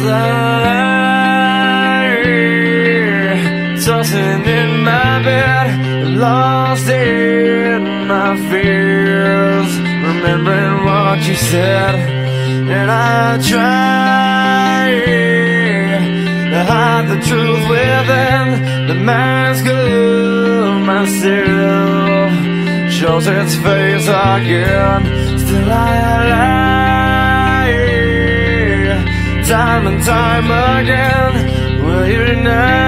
lie, tossing in my bed, lost in my fears, remembering what you said. And I try to hide the truth within the mask of myself, shows its face again. Still I lie, time and time again. Will you now?